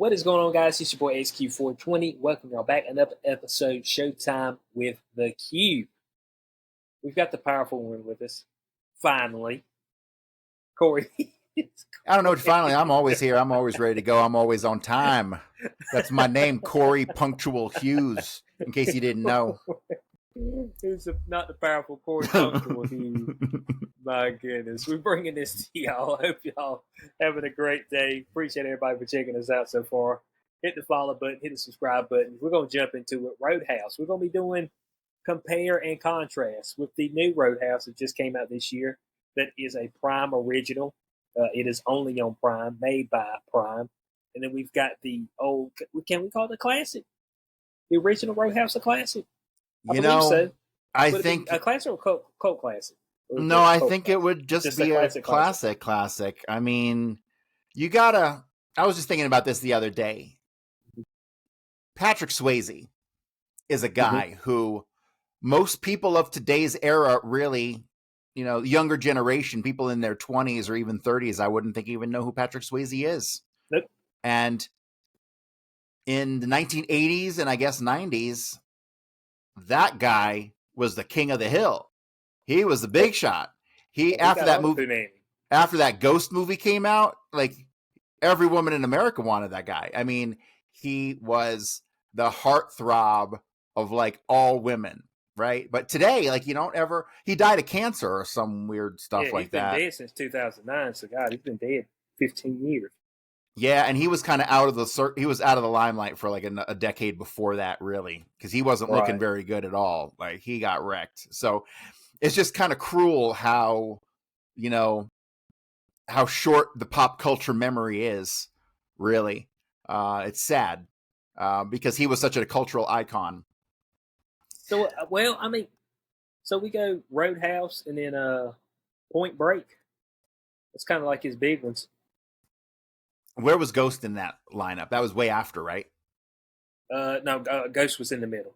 What is going on, guys? It's your boy HQ420. Welcome y'all back. Another episode, Showtime with the Cube. We've got the powerful one with us. Finally. Corey. I don't know. Finally, I'm always here. I'm always ready to go. I'm always on time. That's my name, Corey Punctual Hughes, in case you didn't know. It's not the powerful Corey Punctual Hughes. My goodness. We're bringing this to y'all. I hope y'all having a great day. Appreciate everybody for checking us out so far. Hit the follow button, hit the subscribe button. We're going to jump into it. Roadhouse. We're going to be doing compare and contrast with the new Roadhouse that just came out this year. That is a Prime original. It is only on Prime, made by Prime. And then we've got the old, can we call it a classic? The original Roadhouse a classic? I believe so. I think a classic or cult classic? No, I think it would just be a classic. I mean, I was just thinking about this the other day. Patrick Swayze is a guy who most people of today's era really, younger generation, people in their 20s or even 30s, I wouldn't think even know who Patrick Swayze is. Nope. And in the 1980s and I guess 90s, that guy was the king of the hill. He was the big shot. After that Ghost movie came out, like every woman in America wanted that guy. I mean, he was the heartthrob of like all women, right? But today, like he died of cancer or some weird stuff like that. He's been dead since 2009. So God, he's been dead 15 years. Yeah, and he was kind of out of the limelight for like a decade before that, really, because he wasn't looking very good at all. Like he got wrecked. So it's just kind of cruel how short the pop culture memory is, really. It's sad because he was such a cultural icon. So, so we go Roadhouse and then Point Break. It's kind of like his big ones. Where was Ghost in that lineup? That was way after, right? No, Ghost was in the middle.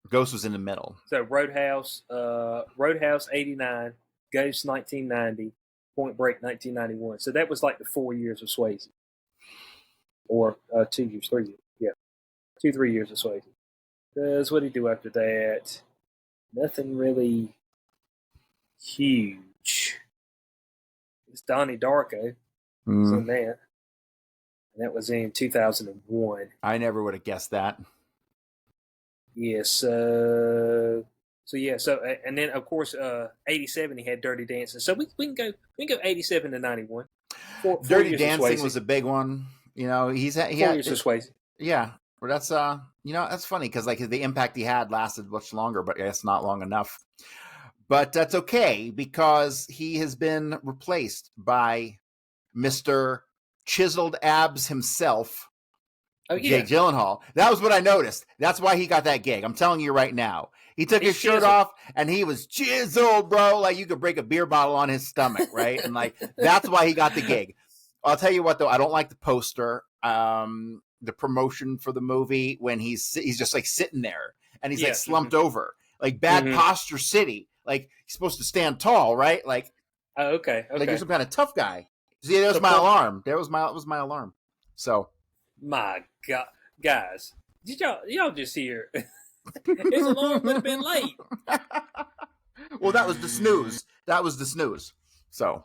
Ghost was in the middle. So Roadhouse 89, Ghost 1990, Point Break 1991. So that was like the 4 years of Swayze. Or 2 years, 3 years. Yeah. 3 years of Swayze. Because what did he do after that? Nothing really huge. It's Donnie Darko. Was in that. And that was in 2001. I never would have guessed that. Yes. And then of course, 87 he had Dirty Dancing. So we can go 87 to 91. Dirty Dancing was a big one. He had 4 years of Swayze. Yeah, well, that's that's funny because like the impact he had lasted much longer, but I guess not long enough. But that's okay because he has been replaced by Mr. Chiseled Abs himself. Oh, yeah. Jake Gyllenhaal. That was what I noticed. That's why he got that gig. I'm telling you right now. He took his shirt off and he was chiseled, bro. Like you could break a beer bottle on his stomach, right? And like that's why he got the gig. I'll tell you what though, I don't like the poster, the promotion for the movie when he's just like sitting there and he's like slumped over, like bad posture city. Like he's supposed to stand tall, right? Like okay. Like you're some kind of tough guy. See, there was my alarm. That was my alarm. So, my God, guys, did y'all just hear? His alarm would have been late. Well, that was the snooze. So,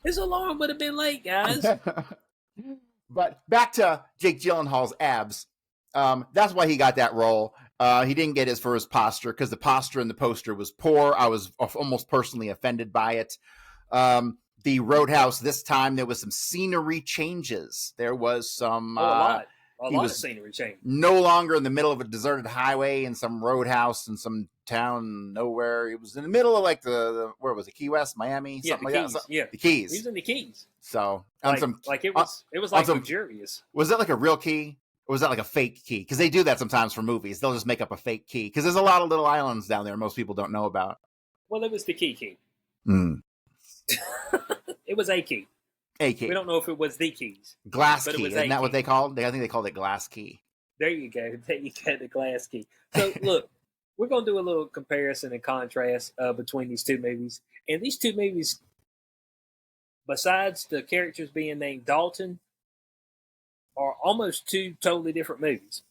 his alarm would have been late, guys. But back to Jake Gyllenhaal's abs. That's why he got that role. He didn't get his for his posture because the posture in the poster was poor. I was almost personally offended by it. The Roadhouse this time there was some scenery changes. There was some a lot of scenery change. No longer in the middle of a deserted highway in some roadhouse in some town nowhere. It was in the middle of like the where was it? Key West, Miami, something like that. Yeah, the Keys. He was in the Keys. So it was like luxurious. Was that like a real key? Or was that like a fake key? Because they do that sometimes for movies. They'll just make up a fake key. Because there's a lot of little islands down there most people don't know about. Well, it was the key. It was a key. A key. We don't know if it was the keys. Glass key. Isn't that what they called? I think they called it glass key. There you go. The glass key. So, look, we're going to do a little comparison and contrast between these two movies. And these two movies, besides the characters being named Dalton, are almost two totally different movies.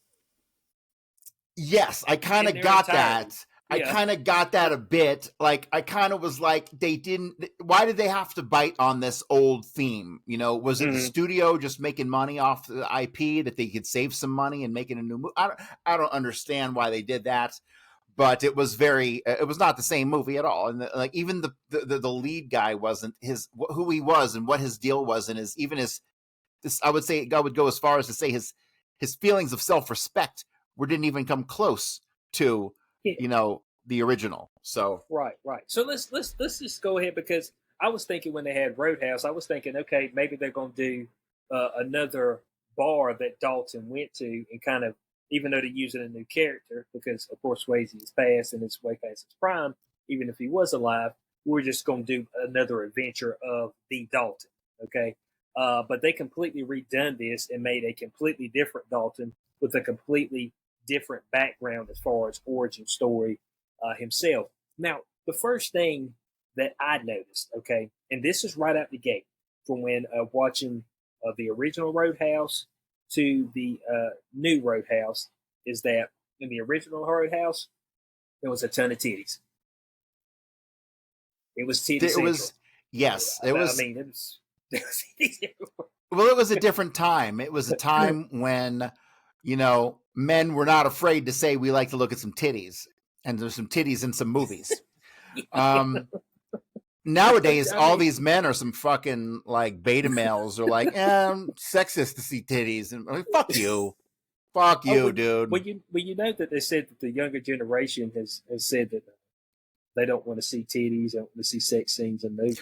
Yes, I kind of got that. I Yeah. kind of got that a bit. Like, I kind of was like, they didn't. Why did they have to bite on this old theme? You know, was it the studio just making money off the IP that they could save some money and making a new movie? I don't understand why they did that, but it was very. It was not the same movie at all. And like, even the lead guy wasn't who he was and what his deal was, and his. I would say I would go as far as to say his feelings of self-respect didn't even come close to the original. So right. So let's just go ahead, because I was thinking when they had Roadhouse, I was thinking, okay, maybe they're going to do another bar that Dalton went to, and kind of, even though they're using a new character, because of course Swayze is past and it's way past his prime, even if he was alive, we're just going to do another adventure of the Dalton. Okay. But they completely redone this and made a completely different Dalton with a completely different background as far as origin story himself. Now, the first thing that I noticed, okay, and this is right out the gate from when watching the original Roadhouse to the new Roadhouse, is that in the original Roadhouse, there was a ton of titties. It was titty central. Yes, it was. I mean, it was. Well, it was a different time. It was a time when, men were not afraid to say we like to look at some titties, and there's some titties in some movies. Nowadays, all these men are some fucking like beta males, or like, sexist to see titties, and like, fuck you, dude. Well, you know that they said that the younger generation has said that they don't want to see titties, they don't want to see sex scenes in movies.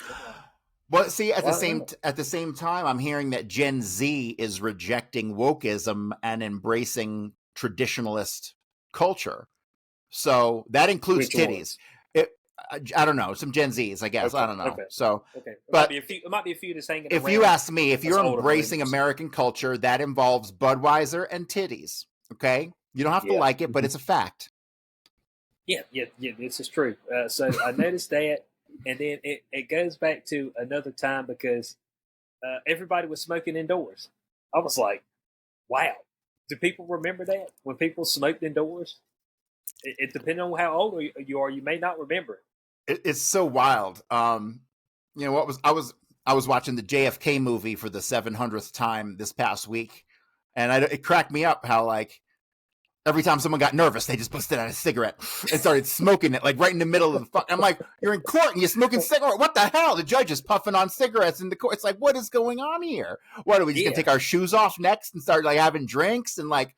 Well, see, at the same time, I'm hearing that Gen Z is rejecting wokeism and embracing traditionalist culture. So that includes titties. I don't know, some Gen Zs, I guess. Okay, I don't know. Okay. So, okay, it might be a few that's hanging around. If you ask me, if you're embracing American culture, that involves Budweiser and titties. Okay, you don't have to like it, but it's a fact. Yeah, this is true. So I noticed that. And then it goes back to another time, because everybody was smoking indoors. I was like, wow, do people remember that? When people smoked indoors? It depending on how old you are, you may not remember it. It's so wild. I was watching the JFK movie for the 700th time this past week, and it cracked me up how, like, every time someone got nervous, they just busted out a cigarette and started smoking it, like right in the middle of the fuck. I'm like, you're in court and you're smoking cigarette. What the hell? The judge is puffing on cigarettes in the court. It's like, what is going on here? What are we just gonna take our shoes off next and start like having drinks and like,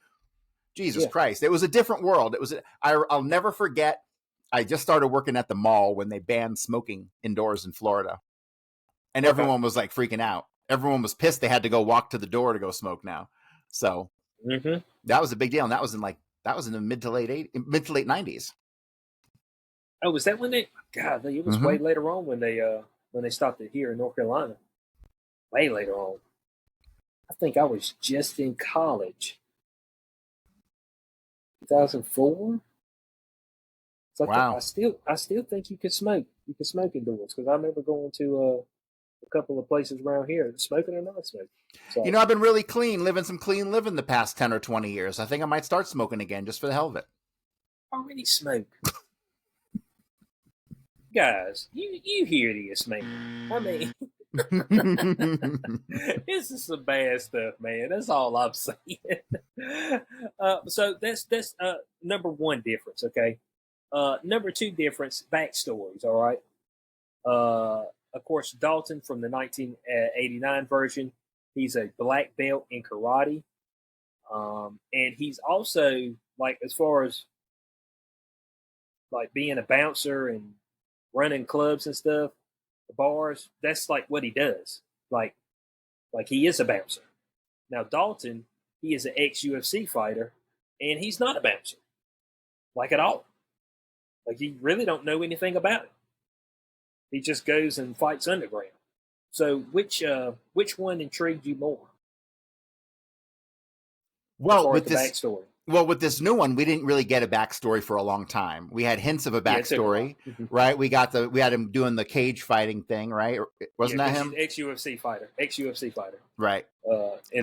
Jesus Christ? It was a different world. I'll never forget. I just started working at the mall when they banned smoking indoors in Florida, and everyone was like freaking out. Everyone was pissed. They had to go walk to the door to go smoke now. So. Mm-hmm. That was a big deal, and that was in the mid to late 90s. Oh, was that when they? God, it was way later on when they stopped it here in North Carolina. Way later on. I think I was just in college. 2004. So wow. I still think you could smoke. You could smoke indoors, because I remember going to a couple of places around here, smoking or not smoking. So, I've been really living some clean living the past 10 or 20 years. I think I might start smoking again just for the hell of it. Already smoke. Guys, you hear this, man. I mean, this is some bad stuff, man. That's all I'm saying. So that's number one difference, okay? Number two difference, backstories, all right? Of course, Dalton from the 1989 version, he's a black belt in karate. And he's also, like, as far as like being a bouncer and running clubs and stuff, the bars, that's like what he does. Like he is a bouncer. Now, Dalton, he is an ex-UFC fighter, and he's not a bouncer, like, at all. Like, you really don't know anything about it. He just goes and fights underground. So which one intrigued you more? Well, with the backstory. Well, with this new one, we didn't really get a backstory for a long time. We had hints of a backstory, right? We had him doing the cage fighting thing, right? Wasn't that him? Ex UFC fighter, right?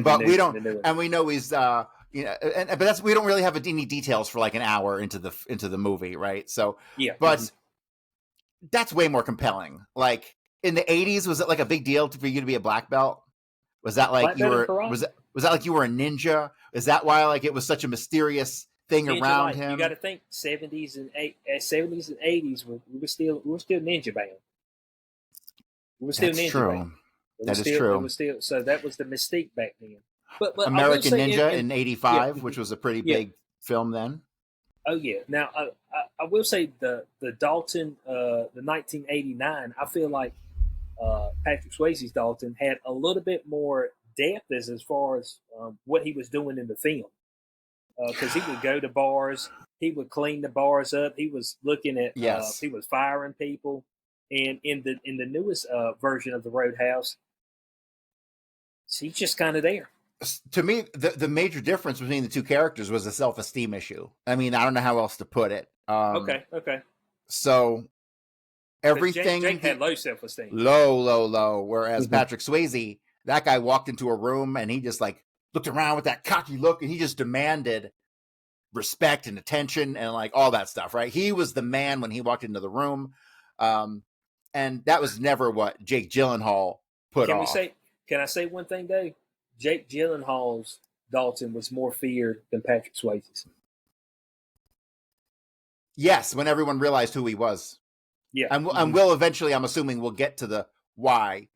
But we don't, and we know he's but we don't really have any details for like an hour into the movie, right? So but that's way more compelling. Like in the 80s, was it like a big deal for you to be a black belt? Was that like was that like you were a ninja? Is that why like it was such a mysterious thing ninja around him? You got to think 70s and 80s. We were still ninja band. We were still ninja band. That is true. So that was the mystique back then. But American Ninja in '85, which was a pretty big film then. Oh yeah. Now I will say the Dalton, the 1989. I feel like Patrick Swayze's Dalton had a little bit more depth as far as what he was doing in the film, because he would go to bars, he would clean the bars up, he was looking at, he was firing people, and in the newest version of the Roadhouse, he's just kind of there. To me, the major difference between the two characters was a self-esteem issue. I mean, I don't know how else to put it. Okay. So everything Jake had low self-esteem, low. Whereas Patrick Swayze, that guy walked into a room and he just like looked around with that cocky look and he just demanded respect and attention and like all that stuff, right? He was the man when he walked into the room, and that was never what Jake Gyllenhaal put off. Can I say one thing, Dave? Jake Gyllenhaal's Dalton was more feared than Patrick Swayze's. Yes, when everyone realized who he was. Yeah, and we'll eventually, I'm assuming, we'll get to the why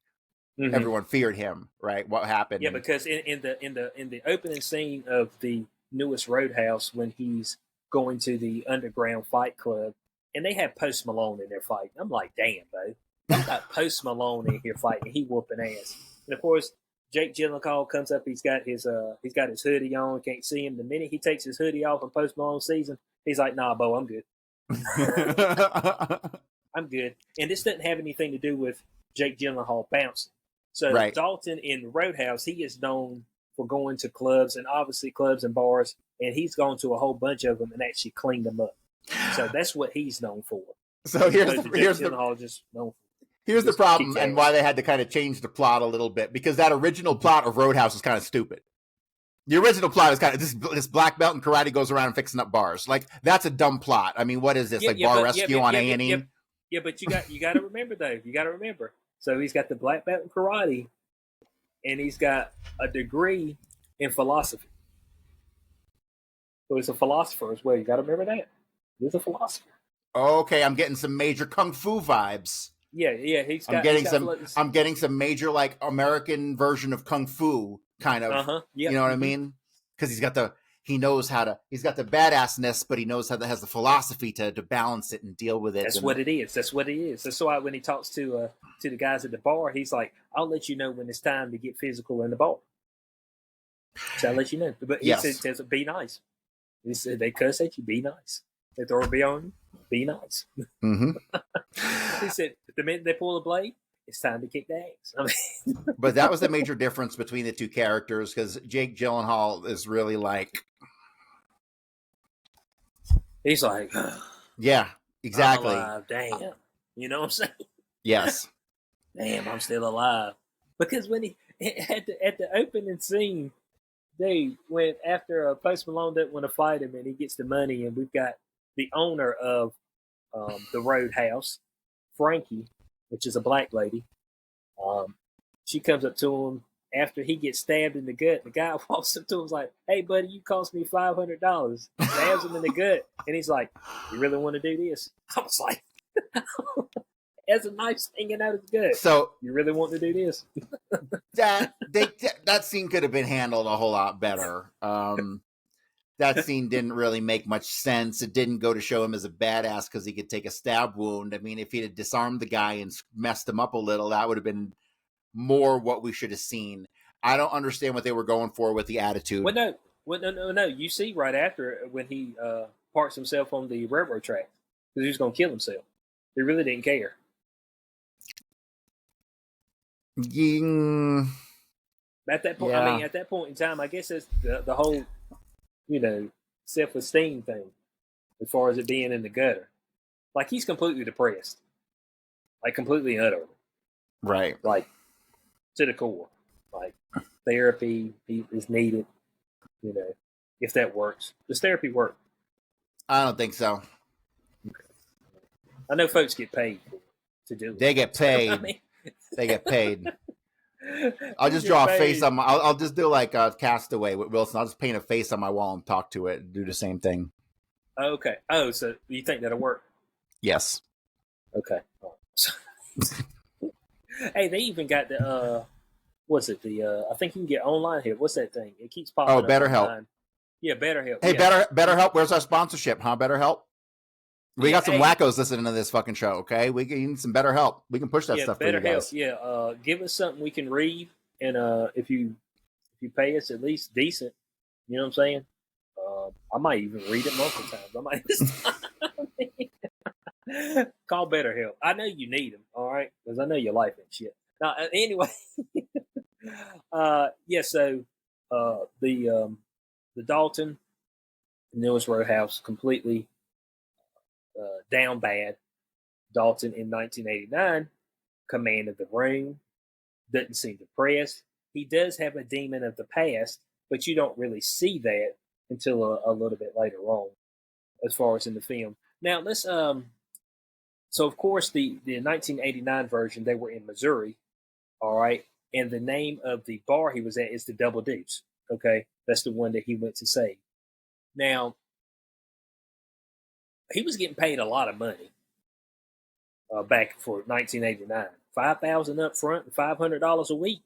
everyone feared him, right? What happened? Yeah, because in the opening scene of the newest Roadhouse, when he's going to the underground fight club, and they have Post Malone in there fighting, I'm like, damn, bro, I got Post Malone in here fighting, he whooping ass. And of course, Jake Gyllenhaal comes up, he's got his hoodie on, can't see him. The minute he takes his hoodie off and Post Malone sees him, he's like, nah, Bo, I'm good. I'm good. And this doesn't have anything to do with Jake Gyllenhaal bouncing. So Dalton in Roadhouse, he is known for going to clubs, and obviously clubs and bars, and he's gone to a whole bunch of them and actually cleaned them up. So that's what he's known for. So here's the problem and why they had to kind of change the plot a little bit, because that original plot of Roadhouse is kind of stupid. The original plot is kind of this black belt in karate goes around fixing up bars. Like, that's a dumb plot. I mean, what is this, bar rescue on A&E? Yeah, but you got to remember, Dave. You got to remember. So he's got the black belt in karate, and he's got a degree in philosophy. So he's a philosopher as well. You got to remember that. He's a philosopher. Okay, I'm getting some major kung fu vibes. Yeah. I'm getting some major like American version of kung fu kind of. You know what I mean? Because he's got the badassness, but he knows how that has the philosophy to balance it and deal with it. That's what it is. That's why when he talks to the guys at the bar, he's like, "I'll let you know when it's time to get physical in the bar." So I'll let you know. But he says, "Be nice." He said, "They cuss at you. Be nice. They throw a bee on you. Be nice." He said, "The minute they pull the blade, it's time to kick the ass." I mean, but that was the major difference between the two characters, because Jake Gyllenhaal is really like, he's like, yeah, exactly. I'm alive. Damn, you know what I'm saying? Yes. Damn, I'm still alive. Because when he at the opening scene, they went after Post Malone doesn't want to fight him, and he gets the money, and we've got the owner of the Roadhouse, Frankie, which is a black lady. She comes up to him after he gets stabbed in the gut. The guy walks up to him and is like, "Hey, buddy, you cost me $500. Stabs him in the gut. And he's like, "You really want to do this?" I was like, "As a knife hanging out of his gut. So you really want to do this?" that scene could have been handled a whole lot better. That scene didn't really make much sense. It didn't go to show him as a badass because he could take a stab wound. I mean, if he had disarmed the guy and messed him up a little, that would have been more what we should have seen. I don't understand what they were going for with the attitude. No. You see right after when he parks himself on the railroad track because he was going to kill himself. He really didn't care. At that point, at that point in time, I guess it's the whole, self-esteem thing as far as it being in the gutter. Like, he's completely depressed. Like, completely and utterly. Right. Like, to the core. Like, therapy is needed, if that works. Does therapy work? I don't think so. I know folks get paid to do it. They get paid. They get paid. I'll just draw a face on my. I'll just do like a Castaway with Wilson. I'll just paint a face on my wall and talk to it and do the same thing. Okay. Oh, so you think that'll work? Yes. Okay. Hey, they even got the what's it? I think you can get online here. What's that thing? It keeps popping up. BetterHelp. Yeah, BetterHelp. Hey, BetterHelp. Where's our sponsorship, huh? BetterHelp. We got some wackos listening to this fucking show. Okay, we need some BetterHelp. We can push that stuff for you guys. Yeah, give us something we can read, and if you pay us at least decent, you know what I'm saying? I might even read it multiple times. I might call BetterHelp. I know you need them, all right, because I know your life and shit. Now, anyway, So the Dalton Newest Roadhouse completely down bad. Dalton in 1989 commanded the room. Doesn't seem depressed. He does have a demon of the past, but you don't really see that until a little bit later on, as far as in the film. Now let's so of course the 1989 version, they were in Missouri, all right, and the name of the bar he was at is the Double Deuce. Okay, that's the one that he went to save. Now he was getting paid a lot of money back for 1989, $5,000 up front and $500 a week.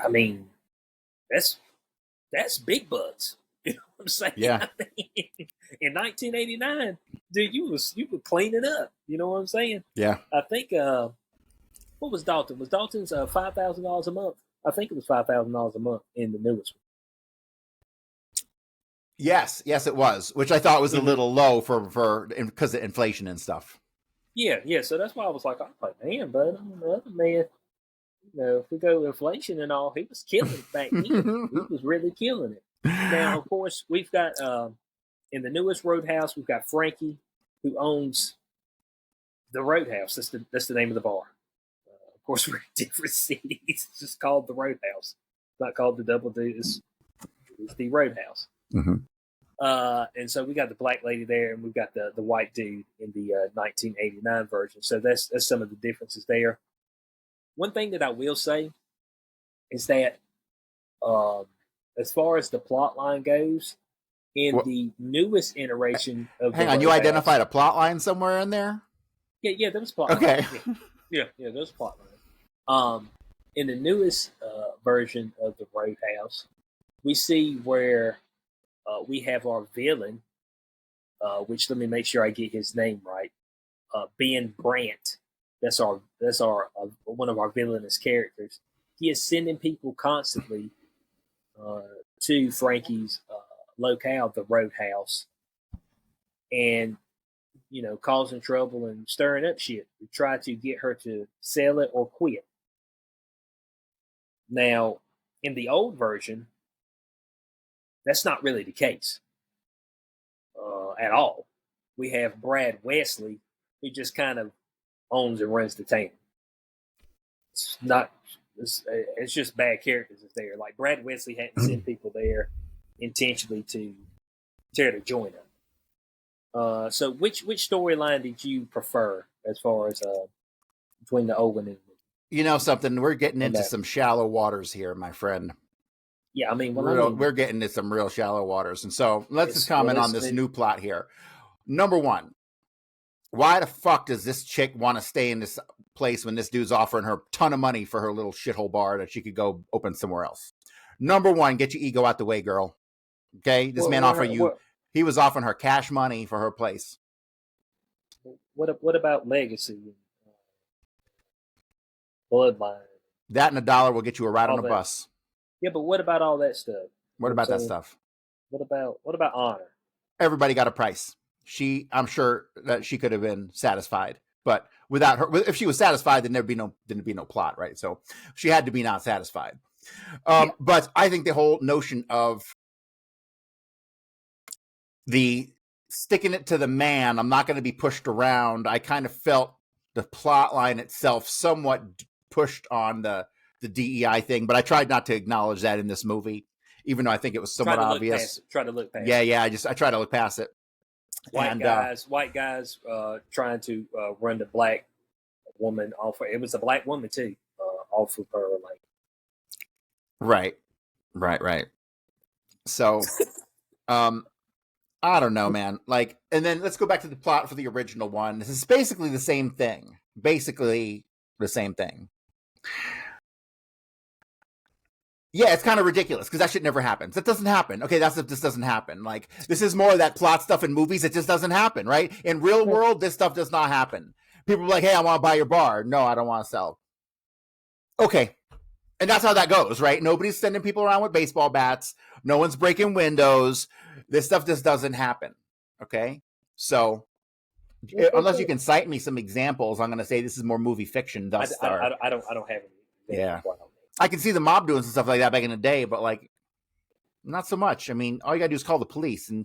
I mean, that's big bucks. You know what I'm saying? Yeah. I mean, in 1989, dude, you were cleaning up. You know what I'm saying? Yeah. I think what was Dalton? Was Dalton's $5,000 a month? I think it was $5,000 a month in the newest one. Yes, it was, which I thought was a little low for because of inflation and stuff. Yeah. So that's why I was like, man, but the other man, if we go with inflation and all, he was killing it back then. He was really killing it. Now, of course, we've got in the newest Roadhouse, we've got Frankie, who owns the Roadhouse. That's the name of the bar. Of course, we're in different cities. It's just called the Roadhouse. It's not called the Double Deuce. It's the Roadhouse. Mm-hmm. And so we got the black lady there, and we've got the white dude in the 1989 version. So that's some of the differences there. One thing that I will say is that as far as the plot line goes, in the newest iteration of Hang on, you identified a plot line somewhere in there? Yeah, there was plot line. Okay. Yeah, there was plot line. In the newest version of the Roadhouse, we see where we have our villain, which let me make sure I get his name right. Ben Brandt. That's our one of our villainous characters. He is sending people constantly to Frankie's locale, the Roadhouse, and causing trouble and stirring up shit to try to get her to sell it or quit. Now, in the old version, that's not really the case at all. We have Brad Wesley, who just kind of owns and runs the town. It's just bad characters that's there. Like, Brad Wesley hadn't sent people there intentionally to tear the joint up. So which storyline did you prefer as far as between the old one and the You know something? We're getting into some shallow waters here, my friend. Yeah, I mean, we're getting into some real shallow waters. And so let's just comment on this new plot here. Number one, why the fuck does this chick want to stay in this place when this dude's offering her a ton of money for her little shithole bar that she could go open somewhere else? Number one, get your ego out the way, girl. Okay? This man offered you, he was offering her cash money for her place. What about legacy? Bloodline. That and $1 will get you a ride on a bus. Yeah, but what about all that stuff? What about that stuff? What about honor? Everybody got a price. I'm sure that she could have been satisfied, but without her, if she was satisfied, then there'd be no plot, right? So she had to be not satisfied. But I think the whole notion of the sticking it to the man, I'm not going to be pushed around. I kind of felt the plot line itself somewhat pushed on the DEI thing, but I tried not to acknowledge that in this movie, even though I think it was somewhat obvious. Try to look past it. it. Yeah. I try to look past it. White guys trying to run the black woman off. It was a black woman too, off of her like. Right. So, I don't know, man. Like, and then let's go back to the plot for the original one. This is basically the same thing. Yeah, it's kind of ridiculous because that shit never happens. That doesn't happen. Okay, this doesn't happen. Like, this is more of that plot stuff in movies. It just doesn't happen, right? In real world, this stuff does not happen. People are like, hey, I want to buy your bar. No, I don't want to sell. Okay. And that's how that goes, right? Nobody's sending people around with baseball bats. No one's breaking windows. This stuff just doesn't happen. Okay? So, unless you can cite me some examples, I'm going to say this is more movie fiction thus far. I don't have any. Yeah. I can see the mob doing some stuff like that back in the day, but like, not so much. I mean, all you gotta do is call the police. And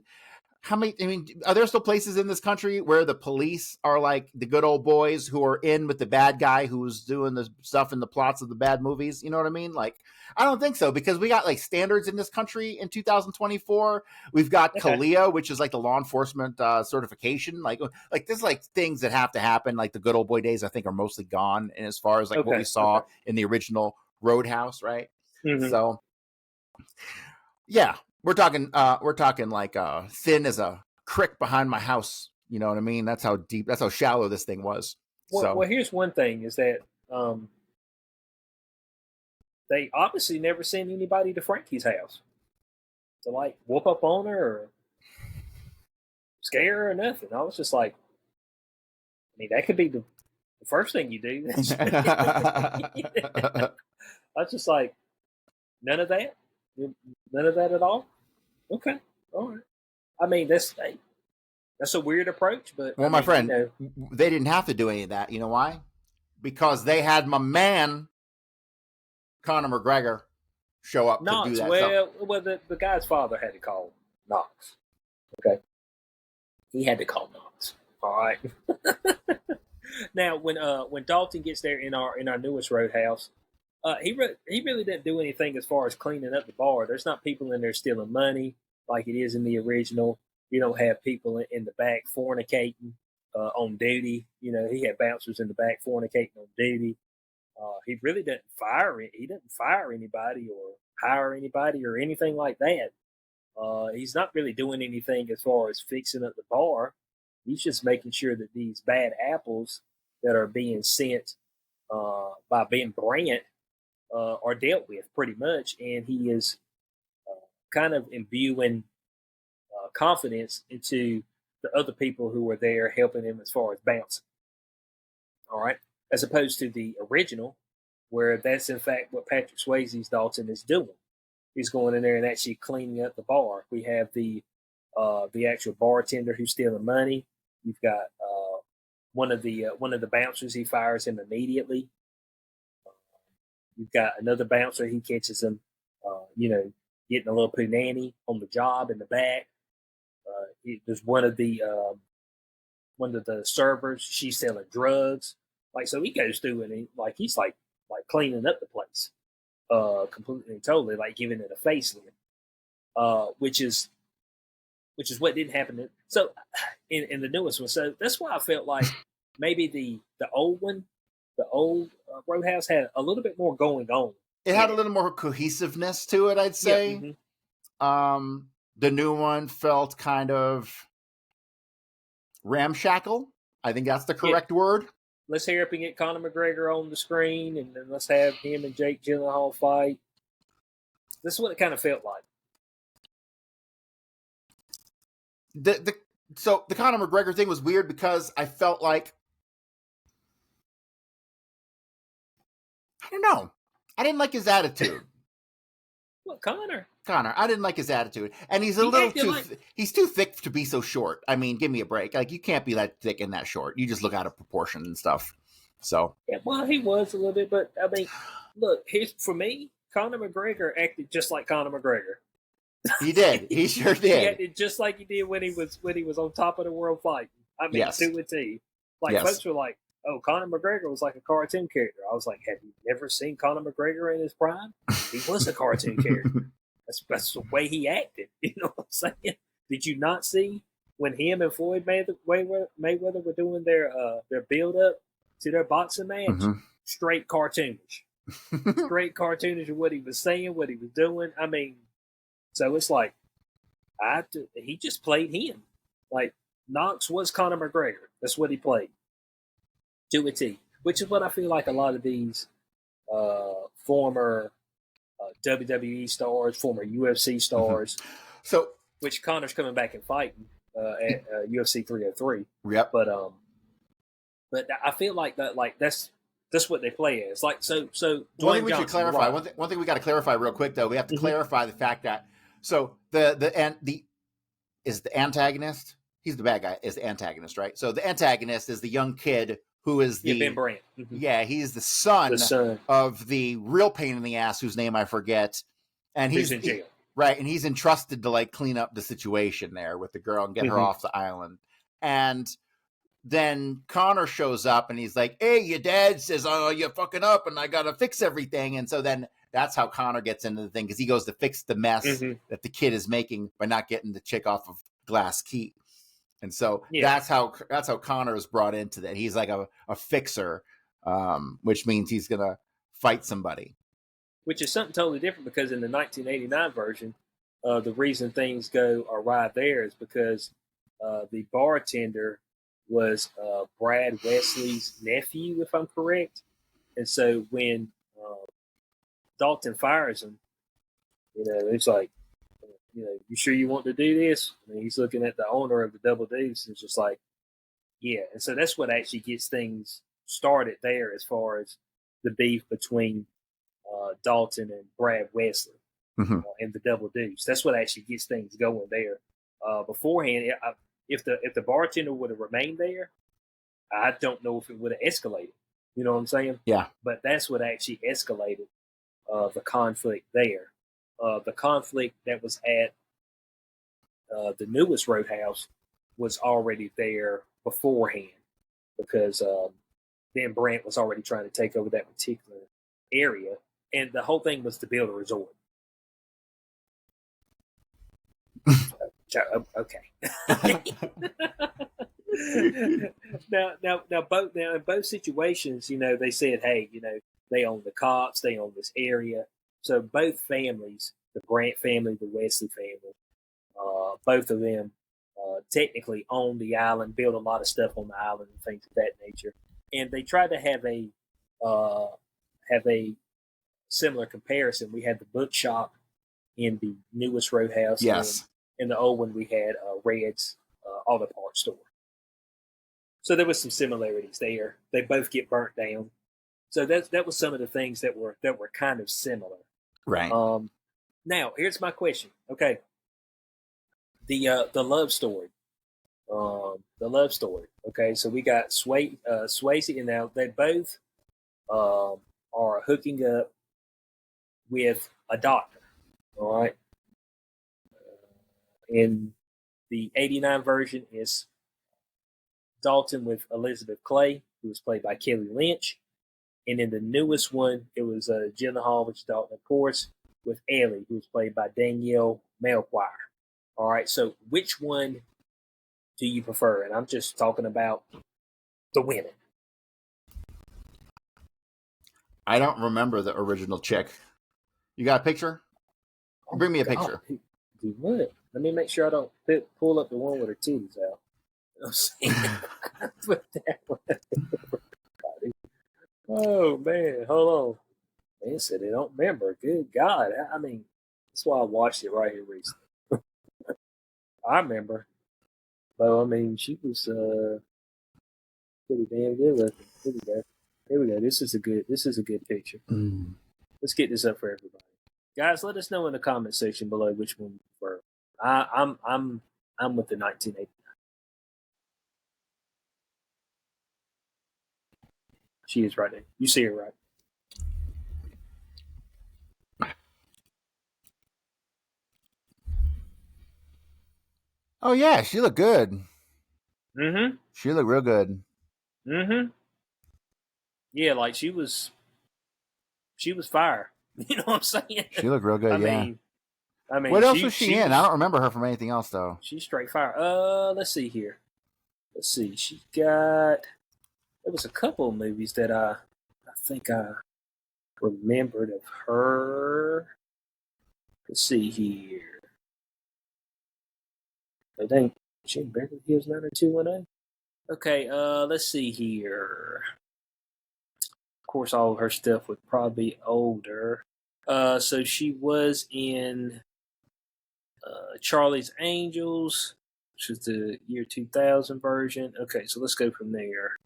are there still places in this country where the police are like the good old boys who are in with the bad guy who's doing the stuff in the plots of the bad movies? You know what I mean? Like, I don't think so, because we got like standards in this country in 2024. We've got CALEA, which is like the law enforcement certification. Like there's like things that have to happen. Like the good old boy days, I think, are mostly gone. And as far as like what we saw in the original Roadhouse, right? Mm-hmm. So, yeah, we're talking like thin as a creek behind my house. You know what I mean? That's how deep, that's how shallow this thing was. Well, here's one thing: is that they obviously never sent anybody to Frankie's house to like whoop up on her or scare her or nothing. I was just like, I mean, that could be the first thing you do. I was just like, none of that at all. Okay, all right. I mean, that's a weird approach, but my friend, they didn't have to do any of that. You know why? Because they had my man Conor McGregor show up to do that. Well, the guy's father had to call Knox. Okay, he had to call Knox. All right. Now, when Dalton gets there in our newest Roadhouse. He really didn't do anything as far as cleaning up the bar. There's not people in there stealing money like it is in the original. You don't have people in the back fornicating on duty. You know, he had bouncers in the back fornicating on duty. He really didn't fire it. He didn't fire anybody or hire anybody or anything like that. He's not really doing anything as far as fixing up the bar. He's just making sure that these bad apples that are being sent by Ben Brandt are dealt with pretty much, and he is kind of imbuing confidence into the other people who are there helping him as far as bouncing. All right, as opposed to the original, where that's in fact what Patrick Swayze's Dalton is doing. He's going in there and actually cleaning up the bar. We have the actual bartender who's stealing money. You've got one of the bouncers. He fires him immediately. You've got another bouncer. He catches him, getting a little punani on the job in the back. There's one of the servers. She's selling drugs. Like, so he goes through and he's like cleaning up the place, completely and totally, like giving it a facelift, which is what didn't happen. So in the newest one, so that's why I felt like maybe the old one. The old Roadhouse had a little bit more going on. It had a little more cohesiveness to it, I'd say. Yeah, mm-hmm. The new one felt kind of ramshackle. I think that's the correct word. Let's hurry up and get Conor McGregor on the screen, and then let's have him and Jake Gyllenhaal fight. This is what it kind of felt like. So the Conor McGregor thing was weird because I felt like, I don't know. I didn't like his attitude. What, Conor? I didn't like his attitude. And he's he's too thick to be so short. I mean, give me a break. Like, you can't be that thick and that short. You just look out of proportion and stuff. So. Yeah, well, he was a little bit, but I mean, look, for me, Conor McGregor acted just like Conor McGregor. He did. He sure He did. acted just like he did when he was on top of the world fighting. I mean, Yes. to a T. Like Yes. folks were like, "Oh, Conor McGregor was like a cartoon character." I was like, "Have you never seen Conor McGregor in his prime? He was a cartoon character. That's the way he acted." You know what I'm saying? Did you not see when him and Floyd Mayweather were doing their build up to their boxing match? Mm-hmm. Straight cartoonish. Straight cartoonish of what he was saying, what he was doing. I mean, so it's like he just played him. Like Knox was Conor McGregor. That's what he played to a T. Which is what I feel like a lot of these former WWE stars, former UFC stars. Mm-hmm. So, which Conor's coming back and fighting at UFC 303. Yep. But I feel like that's what they play as. Like so. One thing we should clarify. One thing we got to clarify real quick though. We have to clarify the fact that the antagonist. He's the bad guy. Is the antagonist, right? So the antagonist is the young kid who is the Ben Brandt. Mm-hmm. Yeah, he's the son of the real pain in the ass whose name I forget, and he's in jail. Right, and he's entrusted to like clean up the situation there with the girl and get her off the island. And then Conor shows up and he's like, "Hey, your dad says, oh, you're fucking up and I got to fix everything." And so then that's how Conor gets into the thing because he goes to fix the mess that the kid is making by not getting the chick off of Glass Key. And so that's how Conor is brought into that. He's like a fixer, which means he's going to fight somebody. Which is something totally different because in the 1989 version, the reason things go awry there is because the bartender was Brad Wesley's nephew, if I'm correct. And so when Dalton fires him, it's like, you sure you want to do this? I mean, he's looking at the owner of the Double Deuce and it's just like, yeah. And so that's what actually gets things started there as far as the beef between Dalton and Brad Wesley and the Double Deuce. That's what actually gets things going there. Beforehand, if the bartender would have remained there, I don't know if it would have escalated. You know what I'm saying? Yeah. But that's what actually escalated the conflict there. The conflict that was at the newest Roadhouse was already there beforehand because Ben Brandt was already trying to take over that particular area. And the whole thing was to build a resort. Okay. now, in both situations, they said, hey, they own the cops, they own this area. So both families, the Brandt family, the Wesley family, both of them technically own the island, build a lot of stuff on the island and things of that nature. And they tried to have a similar comparison. We had the bookshop in the newest Roadhouse. Yes. In the old one, we had Red's auto parts store. So there was some similarities there. They both get burnt down. So that was some of the things that were kind of similar. Right. Now here's my question. Okay. The love story. The love story. Okay, so we got Swayze, and now they both are hooking up with a doctor. All right. In the 89 version is Dalton with Elizabeth Clay, who was played by Kelly Lynch. And in the newest one, it was Gyllenhaal, which is Dalton, of course, with Ellie, who was played by Danielle Melchior. All right, so which one do you prefer? And I'm just talking about the women. I don't remember the original chick. You got a picture? Bring me a picture. Do what? Let me make sure I don't pull up the one with her titties out. You know what I'm Put that one. Oh, man. Hold on. Man said they don't remember. Good God. I mean, that's why I watched it right here recently. I remember. But, I mean, she was pretty damn good looking. Here we go. This is a good picture. Let's get this up for everybody. Guys, let us know in the comment section below which one you prefer. I'm with the 1989. She is right there. You see her right. Oh yeah, she looked good. Mm-hmm. She looked real good. Mm-hmm. Yeah, like she was fire. You know what I'm saying? She looked real I good. Yeah. mean, I mean, What else was she she in? I was don't remember her from anything else though. she's straight fire. Let's see here. Let's see. She got. There was a couple of movies that I think I remembered of her. Let's see here. I think she in Beverly Hills 90210. Okay, let's see here. Of course, all of her stuff would probably be older. So she was in Charlie's Angels, which is the year 2000 version. Okay, so let's go from there.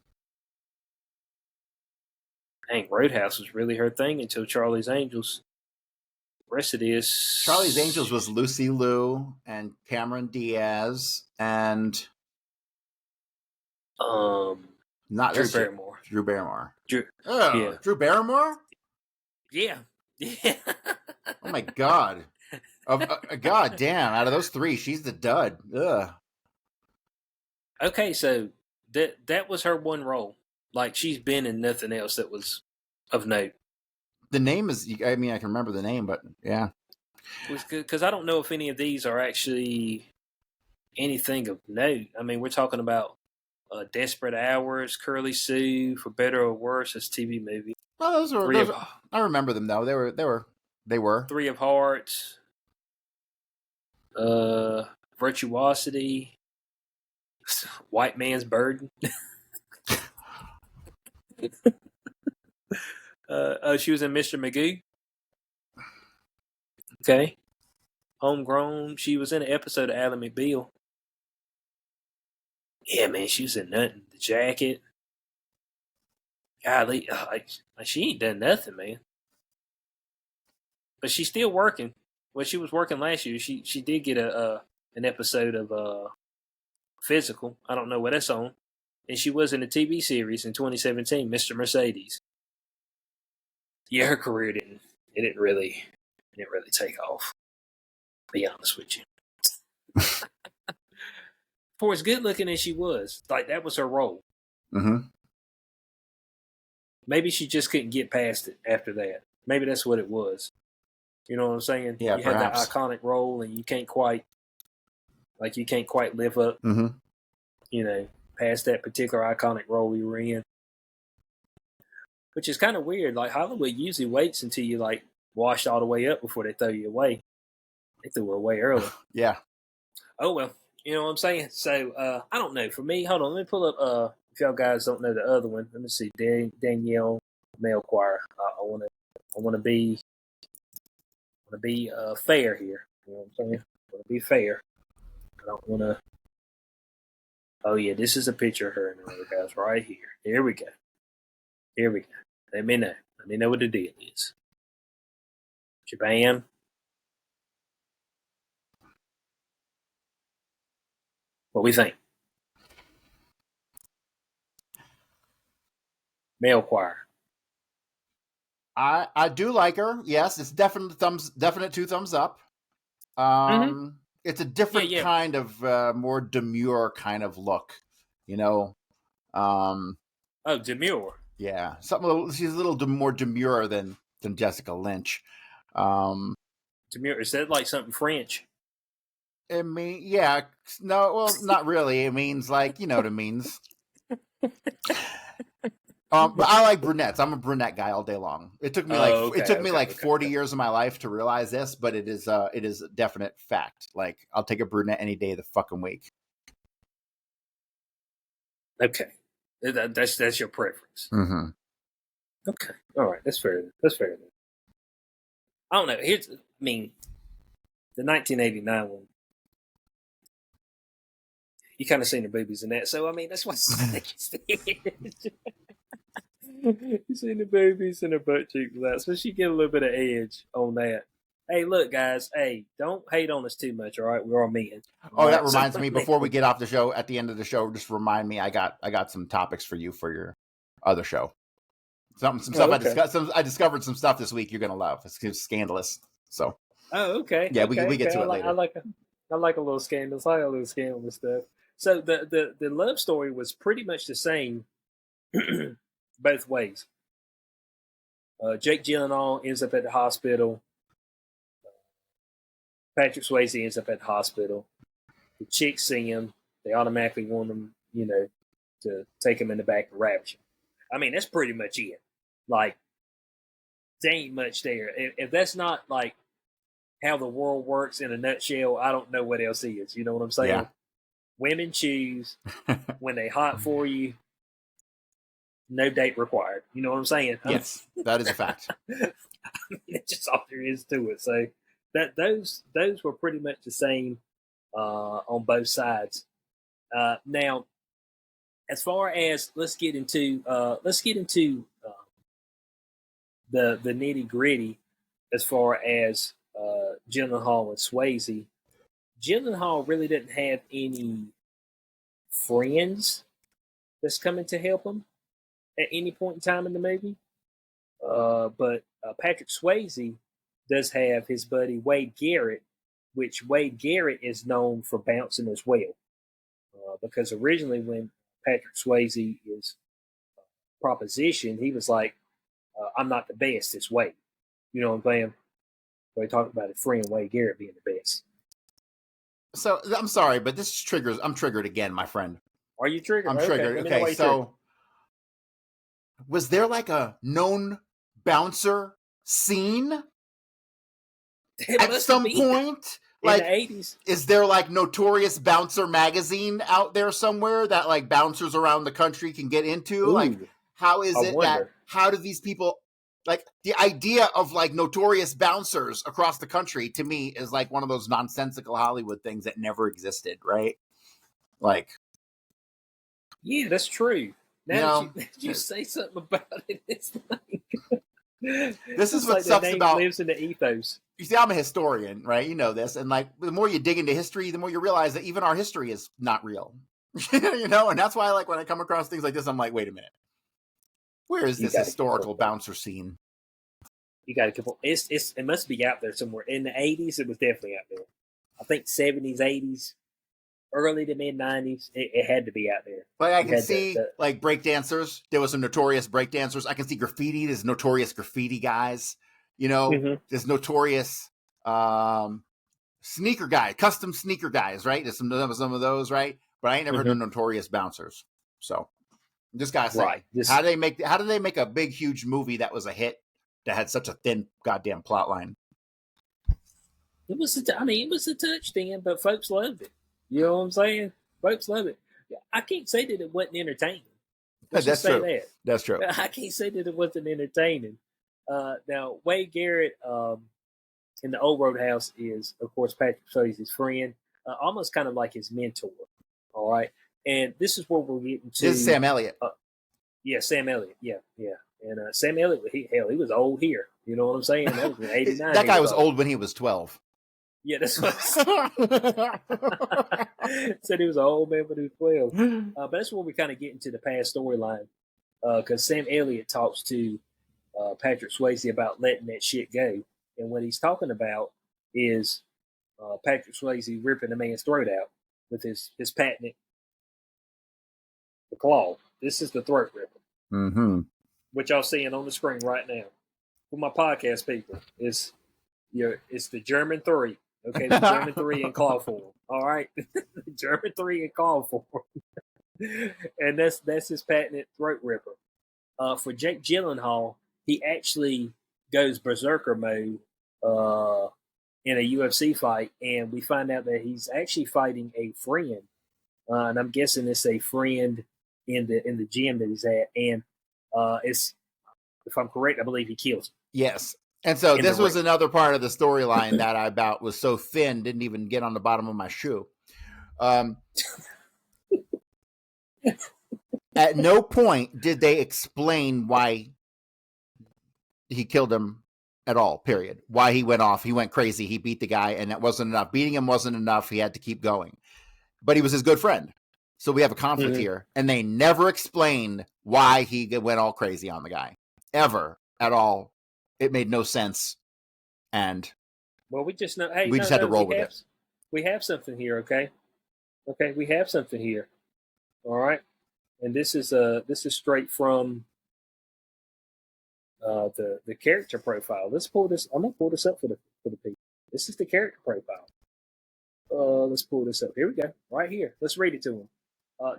Dang, Roadhouse was really her thing until Charlie's Angels. The rest of this. Charlie's Angels was Lucy Liu and Cameron Diaz and not Drew this Barrymore. Drew Barrymore. Yeah. Drew Barrymore? Yeah. Yeah. Oh my god. God damn, out of those three, she's the dud. Ugh. Okay, so that was her one role. Like she's been in nothing else that was of note. The name is, I mean, I can remember the name, but yeah. Because I don't know if any of these are actually anything of note. I mean, we're talking about Desperate Hours, Curly Sue, For Better or Worse, as TV movie. Well, I remember them though. They were. Three of Hearts, Virtuosity, White Man's Burden. She was in Mr. Magoo. Okay. Homegrown. She was in an episode of Ally McBeal. Yeah, man, she was in nothing. The Jacket. Golly, like she ain't done nothing, man. But she's still working. Well, she was working last year. She did get an episode of Physical. I don't know what that's on. And she was in a TV series in 2017, Mr. Mercedes. Yeah, her career didn't really take off. To be honest with you. For as good looking as she was, like that was her role. Mm-hmm. Maybe she just couldn't get past it after that. Maybe that's what it was. You know what I'm saying? Yeah, you perhaps. had that iconic role, and you can't quite live up. Mm-hmm. You know, past that particular iconic role you were in, which is kind of weird. Like Hollywood usually waits until you like washed all the way up before they throw you away. They threw her away early. Yeah. Oh well, you know what I'm saying. So I don't know. For me, hold on. Let me pull up. If y'all guys don't know the other one, let me see. Danielle Melchior. I want to be fair here. You know what I'm saying? I want to be fair. I don't want to. Oh yeah, this is a picture of her in the Roadhouse right here. Here we go. Here we go. Let me know. Let me know what the deal is. Jabam. What we think? Melchior. I do like her. Yes, it's definite two thumbs up. It's a different kind of more demure kind of look, you know. Oh, demure. Yeah, she's a little more demure than Jessica Lynch. Demure, is that like something French? I mean, yeah, no, well, not really. It means like, you know what it means. But I like brunettes. I'm a brunette guy all day long. It took me 40 years of my life to realize this, but it is a definite fact. Like, I'll take a brunette any day of the fucking week. Okay, that's your preference. Mm-hmm. Okay, all right, that's fair. That's fair. I don't know. The 1989 one. You kind of seen the boobies in that, so I mean, that's what you seen the boobies and the butt cheeks and that, so she get a little bit of edge on that. Hey, look, guys. Hey, don't hate on us too much. All right, we're all men. Oh, that reminds me. Before we get off the show, at the end of the show, just remind me. I got some topics for you for your other show. Some stuff okay. I discovered some stuff this week you're gonna love. It's scandalous. So. Oh, okay. Yeah, okay, we get to it later. I like I like a little scandalous. I like a little scandalous stuff. So the love story was pretty much the same both ways. Jake Gyllenhaal ends up at the hospital. Patrick Swayze ends up at the hospital. The chicks see him. They automatically want him, to take him in the back and rapture. I mean, that's pretty much it. Like, there ain't much there. If that's not like how the world works in a nutshell, I don't know what else is. You know what I'm saying? Yeah. Women choose when they hot for you. No date required. You know what I'm saying? Yes, that is a fact. It's just all there is to it. So those were pretty much the same on both sides. Now, as far as let's get into the nitty gritty as far as Gyllenhaal and Swayze. Gyllenhaal really didn't have any friends that's coming to help him at any point in time in the movie. But Patrick Swayze does have his buddy Wade Garrett, which Wade Garrett is known for bouncing as well. Because originally when Patrick Swayze is propositioned, he was like, I'm not the best, it's Wade. You know what I'm saying? So he talked about his friend Wade Garrett being the best. So I'm sorry, but this triggers. I'm triggered again, my friend. Are you triggered? I'm triggered. Okay, so was there like a known bouncer scene at some point? Like, in the 80s. Is there like Notorious Bouncer magazine out there somewhere that like bouncers around the country can get into? Ooh, like, how is it that, how do these people, like, the idea of like notorious bouncers across the country to me is like one of those nonsensical Hollywood things that never existed, right? Like, yeah, that's true. Now that you say something about it, it's like this is what sucks about lives in the ethos. You see, I'm a historian, right? You know this, and like the more you dig into history, the more you realize that even our history is not real. And that's why, like, when I come across things like this, I'm like, wait a minute, where is this historical bouncer scene? You got to keep. It must be out there somewhere. In the 80s, it was definitely out there. I think 70s, 80s, early to mid 90s, it had to be out there. Like, I can see like breakdancers. There was some notorious breakdancers. I can see graffiti. There's notorious graffiti guys. There's notorious sneaker guys, custom sneaker guys, right? There's some of those, right? But I ain't never heard of notorious bouncers. So just gotta say, right. How do they make a big, huge movie that was a hit that had such a thin goddamn plot line? It was a touch then, but folks loved it. You know what I'm saying? Folks love it. I can't say that it wasn't entertaining. That's true. That's true. I can't say that it wasn't entertaining. Now, Wade Garrett in the Old Roadhouse is, of course, Patrick Swayze's friend, almost kind of like his mentor. All right, and this is where we're getting to. This is Sam Elliott. Yeah, Sam Elliott. Yeah. And Sam Elliott, he was old here. You know what I'm saying? That was in '89. That guy was old when he was 12. Yeah, that's what said he was an old man when he was 12. But that's where we kind of get into the past storyline. Because Sam Elliott talks to Patrick Swayze about letting that shit go. And what he's talking about is Patrick Swayze ripping a man's throat out with his patented the claw. This is the throat ripper. Mm-hmm. Which y'all seeing on the screen right now. For my podcast people, it's the German 3. Okay, the German 3 in claw form. All right, the German 3 in claw form. And that's his patented throat ripper. For Jake Gyllenhaal, he actually goes berserker mode in a UFC fight, and we find out that he's actually fighting a friend, and I'm guessing it's a friend in the gym that he's at, and it's, if I'm correct, I believe he kills him. Yes. And so this was another part of the storyline that I about was so thin, didn't even get on the bottom of my shoe. At no point did they explain why he killed him at all, period. Why he went off. He went crazy. He beat the guy, and that wasn't enough. Beating him wasn't enough. He had to keep going. But he was his good friend. So we have a conflict here. And they never explained why he went all crazy on the guy. Ever. At all. It made no sense. And well, we just know. Hey, we just had to roll with it. we have something here. Okay, okay, we have something here. All right, and this is straight from the character profile. Let's pull this. I'm gonna pull this up for the people. This is the character profile. Let's pull this up. Here we go. Right here. Let's read it to him.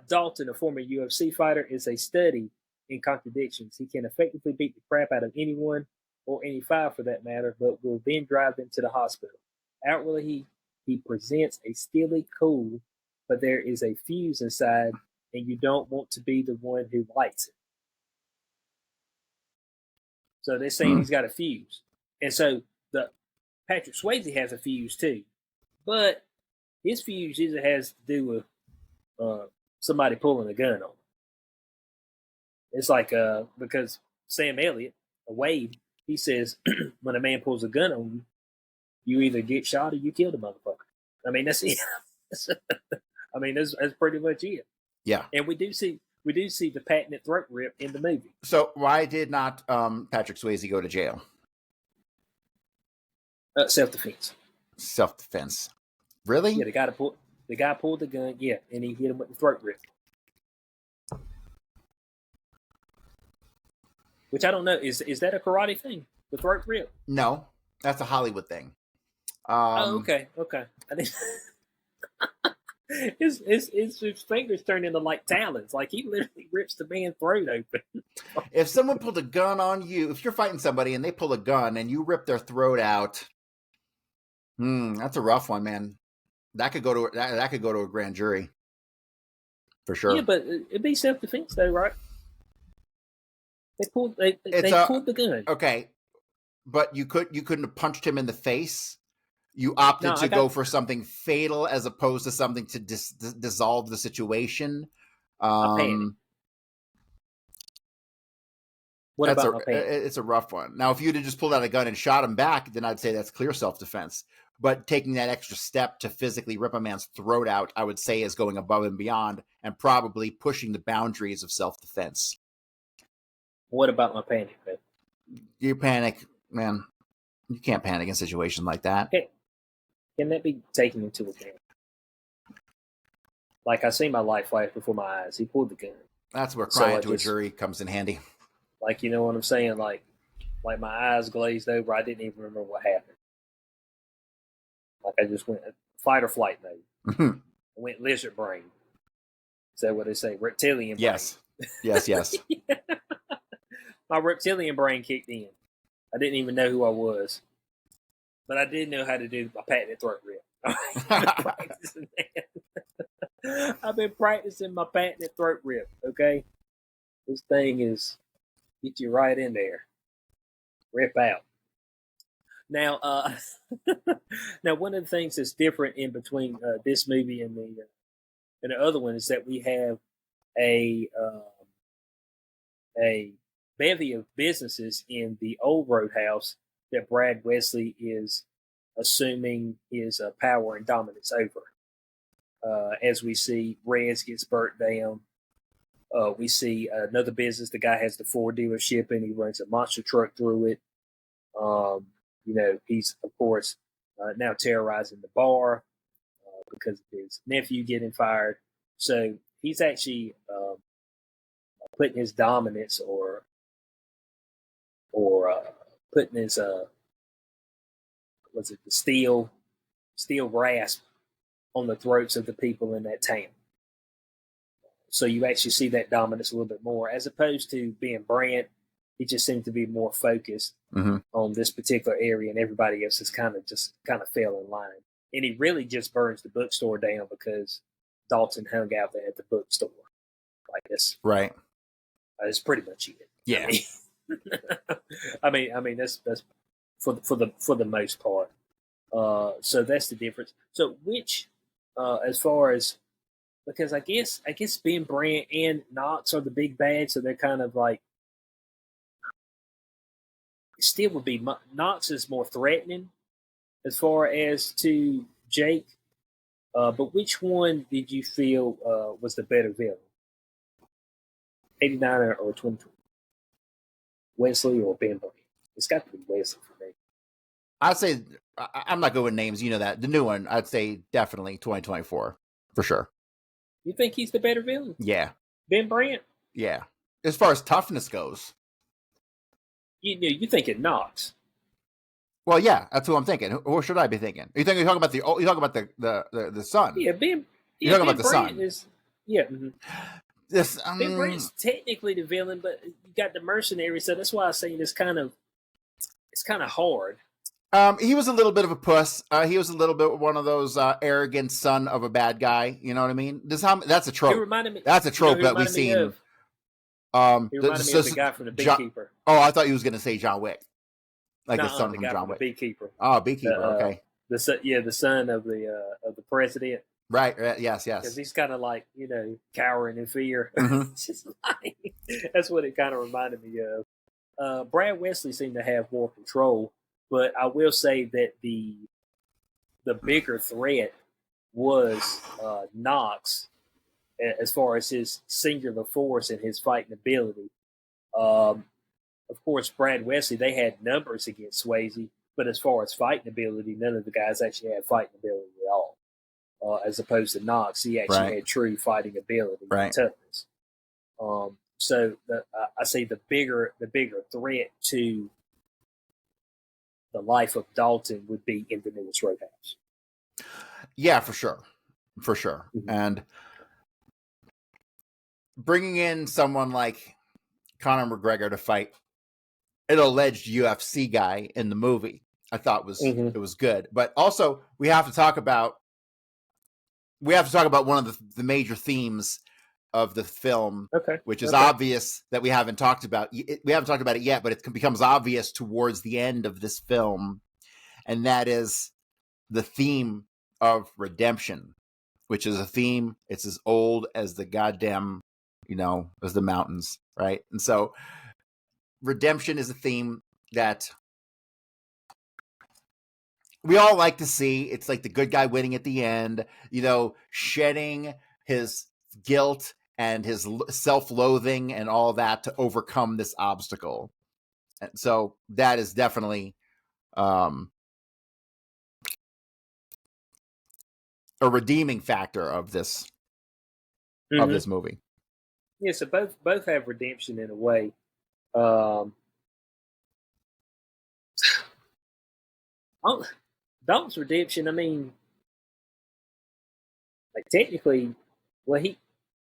Dalton, a former UFC fighter, is a study in contradictions. He can effectively beat the crap out of anyone or any five for that matter, but will then drive them to the hospital. Outwardly, he presents a steely cool, but there is a fuse inside, and you don't want to be the one who lights it. So they're saying he's got a fuse, and so the Patrick Swayze has a fuse too, but his fuse usually has to do with somebody pulling a gun on him. It's like because Sam Elliott, Wade, he says when a man pulls a gun on you, you either get shot or you kill the motherfucker. I mean that's it. I mean that's pretty much it. Yeah, and we do see the patented throat rip in the movie. So why did not Patrick Swayze go to jail? Self-defense. Self-defense. Really? Yeah, the guy pulled the gun. Yeah, and he hit him with the throat rip. Which I don't know. Is that a karate thing? The throat rip? No, that's a Hollywood thing. Okay. I think his fingers turn into like talons. Like he literally rips the man's throat open. If someone pulled a gun on you, if you're fighting somebody and they pull a gun and you rip their throat out, that's a rough one, man. That could go to a grand jury, for sure. Yeah, but it'd be self-defense, though, right? They pulled the gun. Okay, but you couldn't have punched him in the face. You opted to go for something fatal as opposed to something to dissolve the situation. What about my panic? It's a rough one. Now, if you'd have just pulled out a gun and shot him back, then I'd say that's clear self-defense. But taking that extra step to physically rip a man's throat out, I would say is going above and beyond and probably pushing the boundaries of self-defense. What about my panic, man? You panic, man. You can't panic in a situation like that. Can that be taken into account? Like I see my life flash before my eyes. He pulled the gun. That's where crying to a jury comes in handy. Like, you know what I'm saying? Like my eyes glazed over. I didn't even remember what happened. Like I just went fight or flight mode. I went lizard brain. Is that what they say? Reptilian brain. Yes. My reptilian brain kicked in. I didn't even know who I was. But I did know how to do my patented throat rip. I've been practicing my patented throat rip, okay? This thing is get you right in there. Rip out. Now, now one of the things that's different in between this movie and the other one is that we have a bevy of businesses in the old Roadhouse that Brad Wesley is assuming his power and dominance over. As we see, Rez gets burnt down. We see another business. The guy has the Ford dealership and he runs a monster truck through it. He's, of course, now terrorizing the bar because of his nephew getting fired. So he's actually putting his dominance or putting his the steel grasp on the throats of the people in that town. So you actually see that dominance a little bit more, as opposed to being Brant. He just seemed to be more focused on this particular area, and everybody else is kind of fell in line. And he really just burns the bookstore down because Dalton hung out there at the bookstore. Like this, right? That's pretty much it. Yeah. I mean that's for the most part. So that's the difference. So which, as far as, because I guess Ben Brandt and Knox are the big bad, so they're kind of like, still would be Knox is more threatening as far as to Jake. But which one did you feel was the better villain? 89 or 2020? Wesley or Ben Brandt? It's got to be Wesley for me. I'd say I'm not good with names. You know that the new one. I'd say definitely 2024 for sure. You think he's the better villain? Yeah, Ben Brandt? yeah. As far as toughness goes, You thinking Knox? well, yeah, that's who I'm thinking. Who should I be thinking? Are you thinking? You talking about the? You talking about the son? Yeah, Ben. You're Yeah, talking Ben about the Brandt son. is. Yeah, mm-hmm. This Ben Brandt's technically the villain, but you got the mercenary, so that's why I say it's kind of hard. He was a little bit of a puss. He was a little bit one of those arrogant son of a bad guy. You know what I mean? That's a trope. He reminded me. That's a trope that we've reminded me seen. of? He reminded me of the guy from the Beekeeper. Oh, I thought you was going to say John Wick, like the son the from guy John from Wick. the Beekeeper. Oh, Beekeeper. Okay. The son of the president. Right. Yes. Because he's kind of like cowering in fear. Mm-hmm. It's just like, that's what it kind of reminded me of. Brad Wesley seemed to have more control, but I will say that the bigger threat was Knox, as far as his singular force and his fighting ability. Of course, Brad Wesley, they had numbers against Swayze, but as far as fighting ability, none of the guys actually had fighting ability at all. As opposed to Knox, he actually had true fighting ability and toughness. So I say the bigger threat to the life of Dalton would be in the newest Roadhouse. Yeah, for sure. Mm-hmm. And bringing in someone like Conor McGregor to fight an alleged UFC guy in the movie, I thought it was good. But also, we have to talk about one of the major themes of the film, which is obvious that we haven't talked about. We haven't talked about it yet, but it becomes obvious towards the end of this film, and that is the theme of redemption, which is a theme. It's as old as the goddamn, as the mountains, right? And so, redemption is a theme that we all like to see. It's like the good guy winning at the end, shedding his guilt and his self-loathing and all that to overcome this obstacle. And so that is definitely a redeeming factor of this movie. Yeah, so both have redemption in a way. Dalton's redemption, I mean, like technically, well,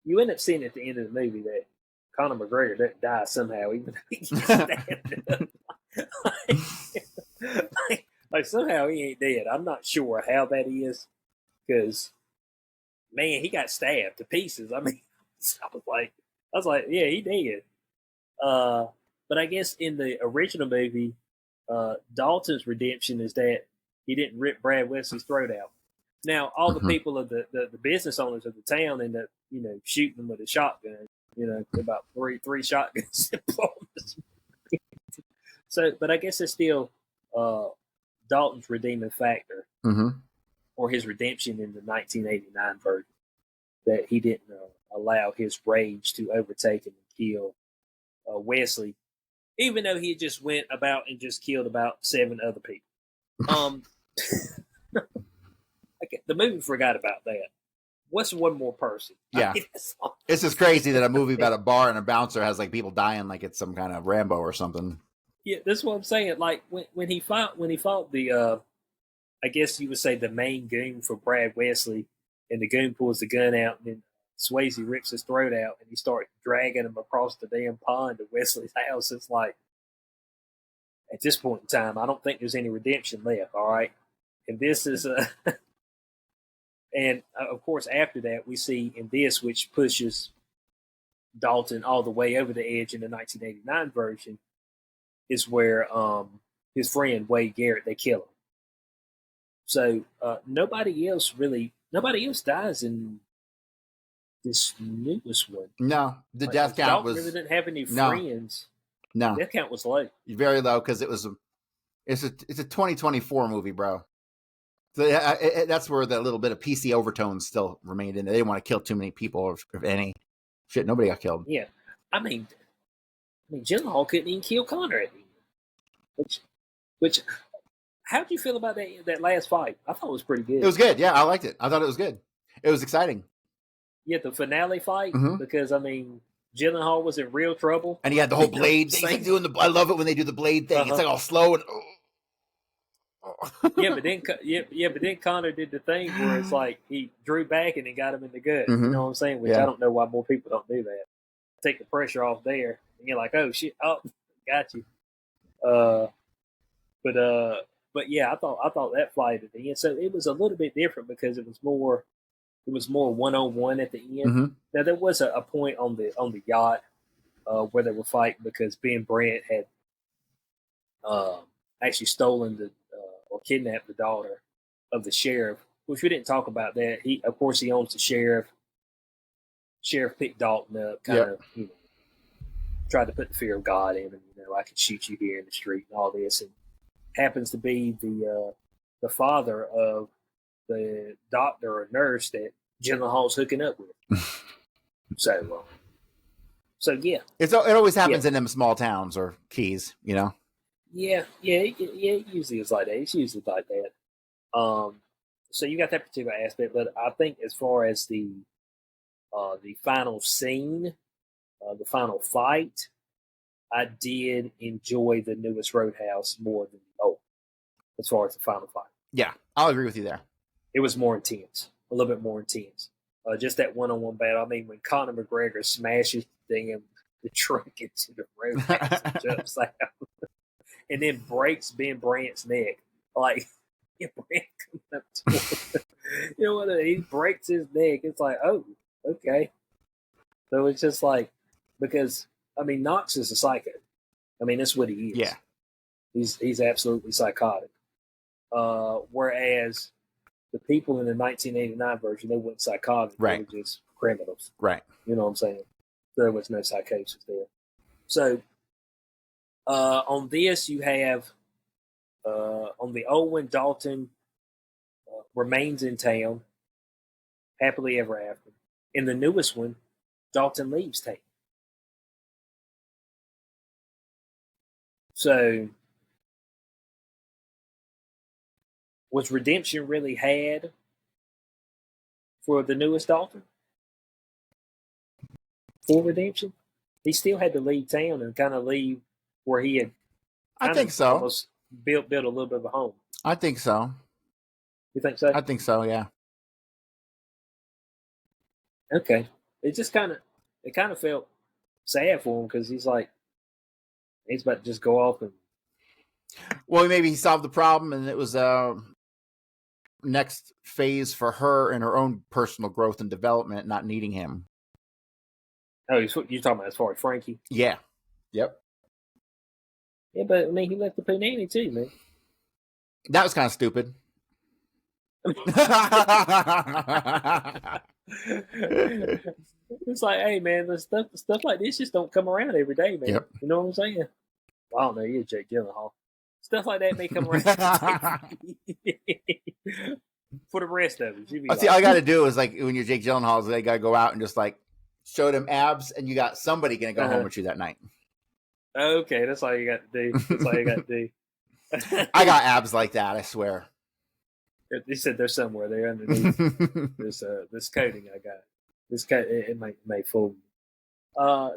you end up seeing at the end of the movie that Conor McGregor doesn't die somehow, even though he gets stabbed up. like somehow he ain't dead. I'm not sure how that is, because man, he got stabbed to pieces. I mean, I was like, yeah, he did. But I guess in the original movie, Dalton's redemption is that he didn't rip Brad Wesley's throat out. Now, all the people of the business owners of the town end up, shooting him with a shotgun. About three shotguns. So, but I guess it's still Dalton's redeeming factor, or his redemption in the 1989 version, that he didn't allow his rage to overtake him and kill Wesley, even though he just went about and just killed about 7 other people. The movie forgot about that. What's one more person? Yeah. It's just crazy that a movie about a bar and a bouncer has like people dying like it's some kind of Rambo or something. Yeah, that's what I'm saying. Like when he fought the I guess you would say the main goon for Brad Wesley, and the goon pulls the gun out, and then Swayze rips his throat out, and he starts dragging him across the damn pond to Wesley's house. It's like, at this point in time, I don't think there's any redemption left. All right, and this is and of course after that we see in this, which pushes Dalton all the way over the edge in the 1989 version, is where his friend Wade Garrett, they kill him. So nobody else dies in this newest one. No, the death count Dalton really didn't have any friends. No, the death count was low, very low, because it's a 2024 movie, bro. So that's where the little bit of PC overtones still remained in there. They didn't want to kill too many people, if any. Shit, nobody got killed. Yeah, I mean, Gyllenhaal couldn't even kill Connor at the end, which How'd you feel about that last fight? I thought it was pretty good. It was good. Yeah, I liked it. I thought it was good. It was exciting. Yeah, the finale fight, Mhm. because I mean, Gyllenhaal was in real trouble. And he had the whole blade thing. He's like doing I love it when they do the blade thing. It's like all slow and. Yeah, but then Connor did the thing where it's like he drew back and then got him in the gut. Mhm. You know what I'm saying? Which Yeah. I don't know why more people don't do that. Take the pressure off there, and you're like, oh shit, oh, got you. But yeah, I thought that fight at the end. So it was a little bit different because it was more 1-on-1 at the end. Mhm. Now there was a point on the yacht where they were fighting because Ben Brandt had actually stolen or kidnapped the daughter of the sheriff, which we didn't talk about that. Of course, he owns the sheriff. Sheriff picked Dalton up, kind of, tried to put the fear of God in him. I could shoot you here in the street and all this, and happens to be the father of the doctor or nurse that Gyllenhaal's hooking up with. So yeah, it always happens in them small towns or keys, Yeah, it usually is like that. It's usually like that. So you got that particular aspect, but I think as far as the final scene, the final fight, I did enjoy the newest Roadhouse more than the old. As far as the final fight, yeah, I'll agree with you there. It was more intense, a little bit more intense. Just that one-on-one battle. I mean, when Conor McGregor smashes the trunk into the Roadhouse and jumps out, and then breaks Ben Brandt's neck, like Brandt comes up to him. You know what? He breaks his neck. It's like, oh, okay. So it's just like, because I mean, Knox is a psycho. I mean, that's what he is. Yeah, he's absolutely psychotic. Whereas the people in the 1989 version, they weren't psychotic. Right. They were just criminals. Right. You know what I'm saying? There was no psychosis there. So on this, you have on the old one, Dalton remains in town, happily ever after. In the newest one, Dalton leaves town. So, was redemption really had for the newest Dalton? For redemption? He still had to leave town and kind of leave where he had I think so. Almost built a little bit of a home. I think so. You think so? I think so, yeah. Okay. It kind of felt sad for him because he's about to just go off and. Well, maybe he solved the problem, and it was next phase for her in her own personal growth and development, not needing him. Oh, you're talking about as far as Frankie? Yeah. Yep. Yeah, but I mean, he left the Punani too, man. That was kind of stupid. It's like, hey, man, the stuff like this just don't come around every day, man. Yep. You know what I'm saying? Well, I don't know. You're Jake Gyllenhaal. Stuff like that may come around for the rest of it. See, all I got to do is, like, when you're Jake Gyllenhaal, they got to go out and just, like, show them abs, and you got somebody going to go home with you that night. Okay, that's all you got to do. That's all you got to do. I got abs like that, I swear. They said they're somewhere there underneath this coating I got. This coat, it may fool me.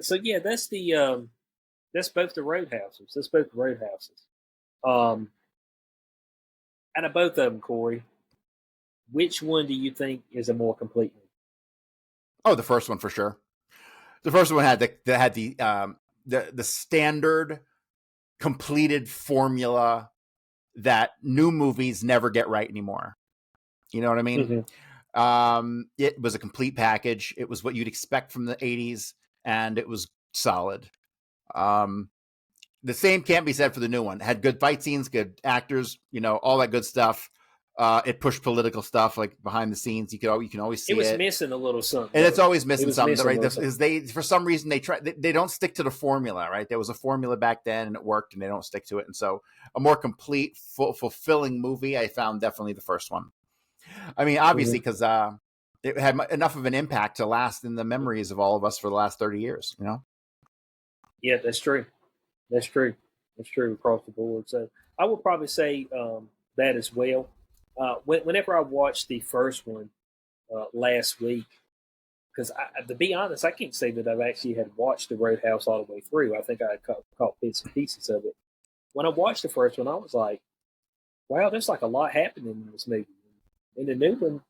So yeah, that's both the Roadhouses. That's both the Roadhouses. Out of both of them, Corey, which one do you think is a more complete one? Oh, the first one for sure. The first one had the standard completed formula that new movies never get right anymore. You know what I mean? Mm-hmm. It was a complete package. It was what you'd expect from the 80s, and it was solid. The same can't be said for the new one. It had good fight scenes, good actors, all that good stuff. It pushed political stuff like behind the scenes. You can always see it. It was missing a little something, and it's always missing something, right? Because they, for some reason, they don't stick to the formula, right? There was a formula back then, and it worked, and they don't stick to it. And so, a more complete, fulfilling movie, I found definitely the first one. I mean, obviously, because it had enough of an impact to last in the memories of all of us for the last 30 years. Yeah, that's true. That's true. That's true across the board. So I would probably say that as well. Whenever I watched the first one last week, because to be honest, I can't say that I've actually had watched the Roadhouse all the way through. I think I had caught bits and pieces of it. When I watched the first one, I was like, wow, there's like a lot happening in this movie. In the new one,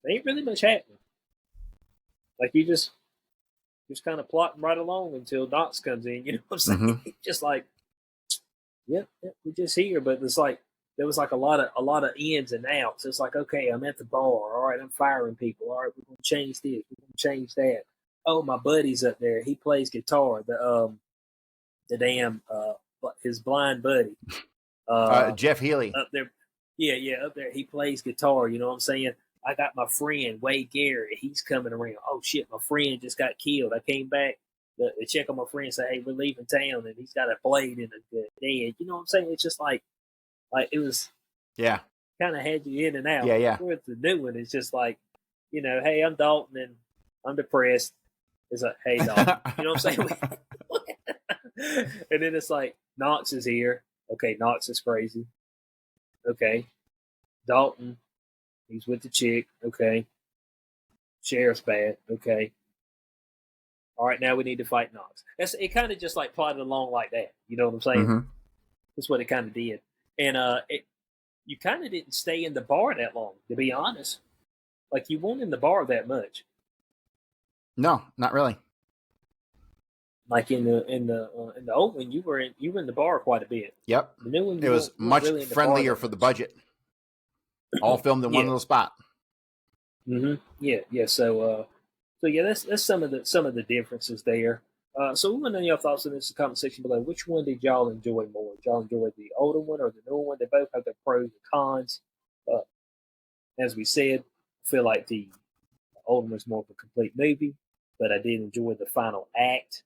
there ain't really much happening. Like you just kind of plotting right along until Knox comes in. You know what I'm saying? Mm-hmm. Just like, yep, we're just here. But it's like there was like a lot of ins and outs. It's like, okay, I'm at the bar. All right, I'm firing people. All right, we're gonna change this. We're gonna change that. Oh, my buddy's up there. He plays guitar. The damn his blind buddy. Jeff Healy up there. Yeah, up there. He plays guitar. You know what I'm saying? I got my friend Wade Garrett. He's coming around. Oh shit, my friend just got killed. I came back to check on my friend. Say, hey, we're leaving town, and he's got a blade in the head. You know what I'm saying? It's just like it was. Yeah. Kind of had you in and out. Yeah. With the new one, it's just like, hey, I'm Dalton and I'm depressed. It's like, hey, Dalton. You know what I'm saying? And then it's like, Knox is here. Okay, Knox is crazy. Okay. Dalton, he's with the chick. Okay. Sheriff's bad. Okay. All right, now we need to fight Knox. It kind of just like plotted along like that. You know what I'm saying? Mm-hmm. That's what it kind of did. And you kind of didn't stay in the bar that long, to be honest. Like you weren't in the bar that much. No, not really. Like in the old one, you were in the bar quite a bit. Yep. The new one, it was much really friendlier for the budget. All filmed in one little spot. Mm-hmm. Yeah. So yeah, that's some of the differences there. So we want to know your thoughts on this in the comment section below. Which one did y'all enjoy more? Did y'all enjoy the older one or the newer one? They both have their pros and cons. As we said, I feel like the older one's more of a complete movie, but I did enjoy the final act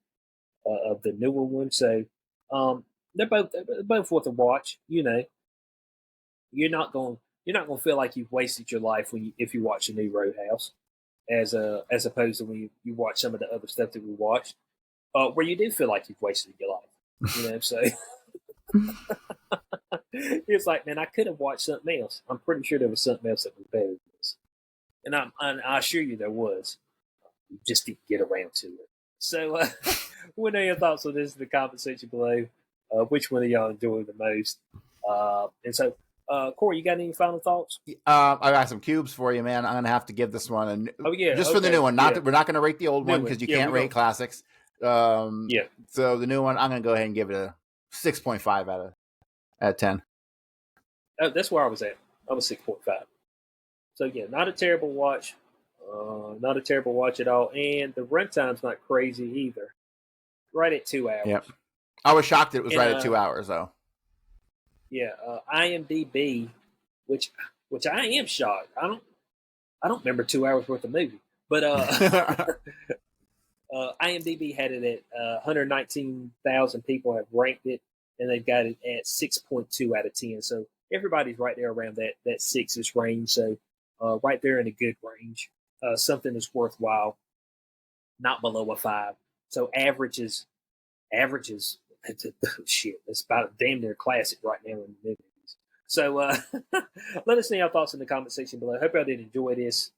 of the newer one. So they're both worth a watch. You're not going to feel like you've wasted your life if you watch a new Roadhouse, as opposed to when you watch some of the other stuff that we watched. Where you do feel like you've wasted your life, so it's like, man, I could have watched something else. I'm pretty sure there was something else that was better than this, and I assure you there was. You just didn't get around to it. So, what are your thoughts on this in the comment section below? Which one of y'all enjoyed the most? And so, Corey, you got any final thoughts? I got some cubes for you, man. I'm gonna have to give this one just for the new one. We're not gonna rate the old one because you can't rate classics. So the new one, I'm gonna go ahead and give it a 6.5 out of 10. Oh, that's where I was at. I was 6.5. So yeah, not a terrible watch. Not a terrible watch at all, and the runtime's not crazy either. Right at 2 hours. Yep. I was shocked it was right at 2 hours though. Yeah, IMDb, which I am shocked. I don't remember 2 hours worth of movie, but IMDb had it at 119,000 people have ranked it, and they've got it at 6.2 out of 10. So everybody's right there around that 6-ish range. So right there in a good range. Something that's worthwhile, not below a 5. So averages. Shit, it's about a damn near classic right now in the movies. So let us know your thoughts in the comment section below. Hope y'all did enjoy this.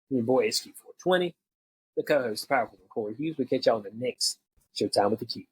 Your boy SQ420, the co-host, Powerful Corey Hughes. We'll catch y'all on the next Showtime with the Cube.